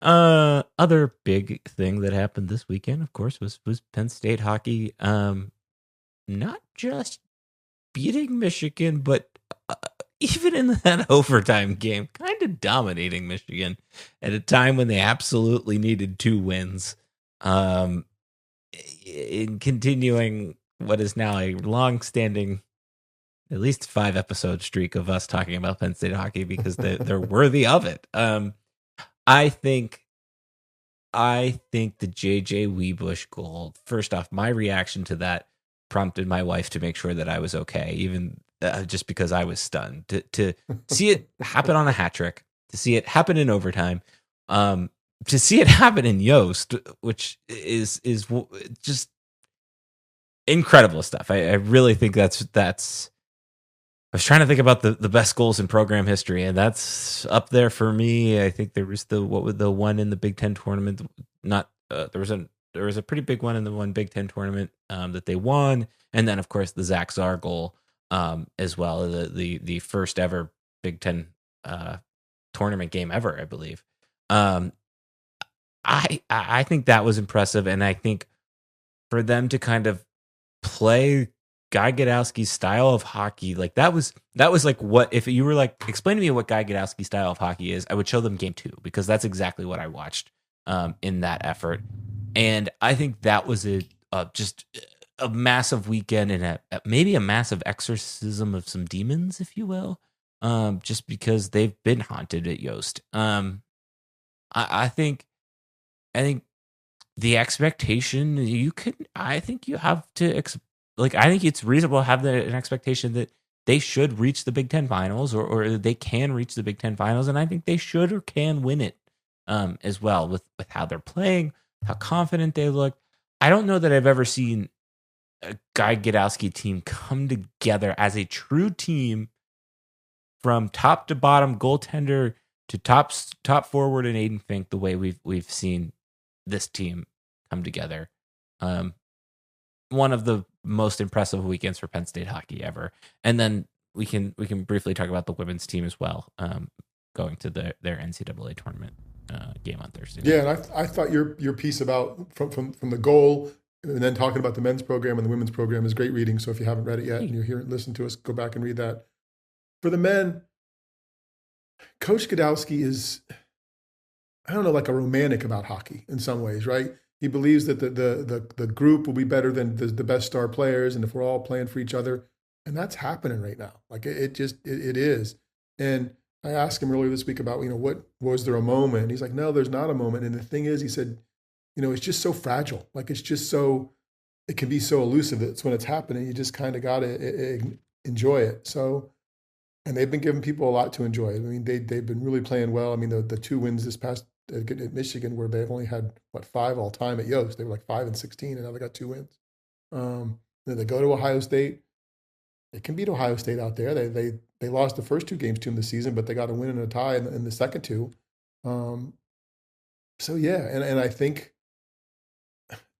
Other big thing that happened this weekend, of course, was Penn State hockey. Not just beating Michigan, but uh, even in that overtime game, kind of dominating Michigan at a time when they absolutely needed 2 wins. Um, in continuing what is now a long-standing, at least 5 episode streak of us talking about Penn State hockey because they're worthy of it. I think the JJ Weebush goal. First off, my reaction to that prompted my wife to make sure that I was okay, even just because I was stunned to see it happen on a hat trick, to see it happen in overtime, to see it happen in Yost, which is just incredible stuff. I really think that's. I was trying to think about the best goals in program history, and that's up there for me. I think there was the one in the Big Ten tournament. Not there was a pretty big one in the one Big Ten tournament that they won, and then of course the Zach Czar goal as well, the first ever Big Ten tournament game ever, I believe. I think that was impressive, and I think for them to kind of play Guy Gadowski's style of hockey, like that was like, what if you were like, explain to me what Guy Gadowski's style of hockey is, I would show them game 2 because that's exactly what I watched in that effort. And I think that was just a massive weekend and maybe a massive exorcism of some demons, if you will, just because they've been haunted at Yost. I think the expectation I think you have to I think it's reasonable to have an expectation that they should reach the Big Ten finals or they can reach the Big Ten finals. And I think they should or can win it as well with how they're playing, how confident they look. I don't know that I've ever seen a Guy Gadowski team come together as a true team from top to bottom, goaltender to top forward and Aiden Fink, the way we've seen this team come together. One of the most impressive weekends for Penn State hockey ever. And then we can briefly talk about the women's team as well, going to their NCAA tournament game on Thursday night. Yeah, and I thought your piece about from the goal and then talking about the men's program and the women's program is great reading. So if you haven't read it yet and you're here and listen to us, go back and read that. For the men, Coach Godowski is, I don't know, like a romantic about hockey in some ways, right? He believes that the group will be better than the best star players, and if we're all playing for each other, and that's happening right now. Like it is. And I asked him earlier this week about what was there a moment? And he's like, no, there's not a moment. And the thing is, he said, it's just so fragile. Like it's just so, it can be so elusive. It's when it's happening, you just kind of got to enjoy it. So, and they've been giving people a lot to enjoy. I mean, they've been really playing well. I mean, the 2 wins this past at Michigan, where they've only had 5 all time at Yost. They were like 5-16, and now they got 2 wins. Then they go to Ohio State. They can beat Ohio State out there. They lost the first 2 games to them this season, but they got a win and a tie in the second 2. So yeah, and I think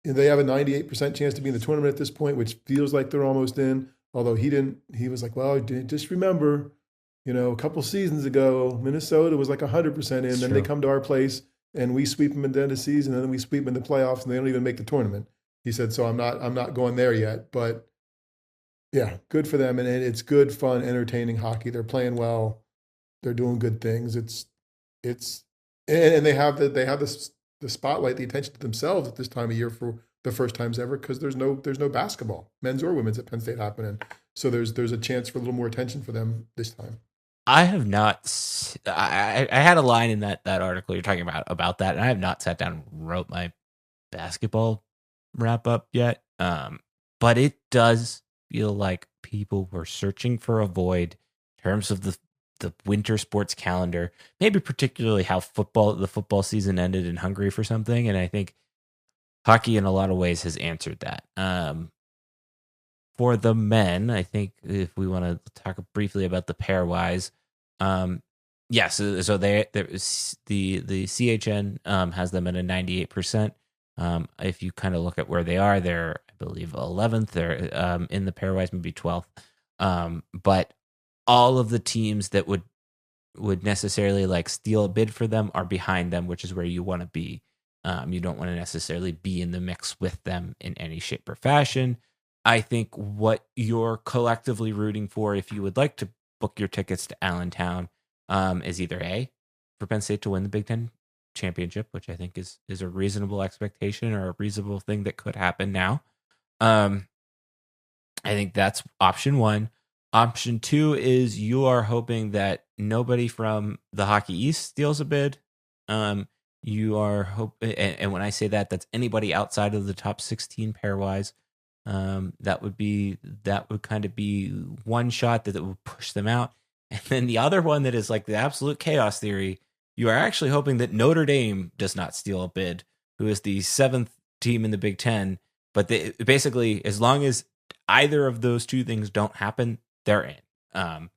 they have a 98% chance to be in the tournament at this point, which feels like they're almost in. Although he didn't. He was like, well, just remember, a couple seasons ago, Minnesota was like 100% in. It's then true. they come to our place and we sweep them at the end of the season, and then we sweep them in the playoffs, and they don't even make the tournament. He said, so I'm not going there yet. But yeah, good for them, and it's good, fun, entertaining hockey. They're playing well. They're doing good things. And they have the spotlight, the attention to themselves at this time of year for the first times ever, because there's no basketball, men's or women's, at Penn State happening. So there's a chance for a little more attention for them this time. I have not. I had a line in that article you're talking about that, and I have not sat down and wrote my basketball wrap up yet. But it does feel like people were searching for a void in terms of the winter sports calendar. Maybe particularly how the football season ended in Hungary for something, and I think hockey in a lot of ways has answered that. For the men, I think if we want to talk briefly about the pairwise, yes. So the CHN has them at a 98%. If you kind of look at where they are, they're, I believe, 11th. They're in the pairwise, maybe 12th. But all of the teams that would would necessarily like steal a bid for them are behind them, which is where you want to be. You don't want to necessarily be in the mix with them in any shape or fashion. I think what you're collectively rooting for, if you would like to book your tickets to Allentown, is either A, for Penn State to win the Big Ten championship, which I think is a reasonable expectation or a reasonable thing that could happen now. I think that's option one. Option two is you are hoping that nobody from the Hockey East steals a bid. You are and when I say that, that's anybody outside of the top 16 pairwise. That would kind of be one shot that would push them out. And then the other one that is like the absolute chaos theory, you are actually hoping that Notre Dame does not steal a bid, who is the 7th team in the Big Ten. But they, basically, as long as either of those two things don't happen, they're in.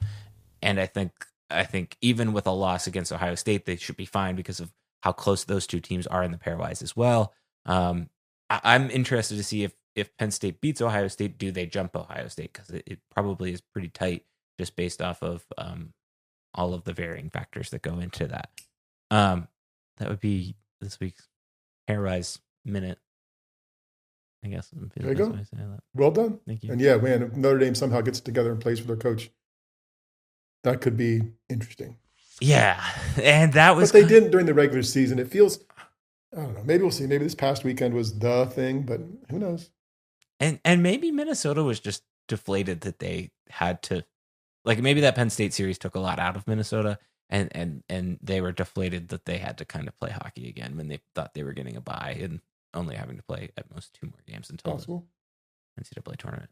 And I think even with a loss against Ohio State, they should be fine because of how close those two teams are in the pairwise as well. I'm interested to see if Penn State beats Ohio State, do they jump Ohio State? Because it probably is pretty tight just based off of all of the varying factors that go into that. That would be this week's pairwise minute, I guess. There you go. Well done. Thank you. And yeah, man, if Notre Dame somehow gets together and plays for their coach, that could be interesting. Yeah, and that was. But they didn't during the regular season. It feels, I don't know. Maybe we'll see. Maybe this past weekend was the thing, but who knows? And maybe Minnesota was just deflated that they had to, like maybe that Penn State series took a lot out of Minnesota, and they were deflated that they had to kind of play hockey again when they thought they were getting a bye and only having to play at most 2 more games until the NCAA tournament.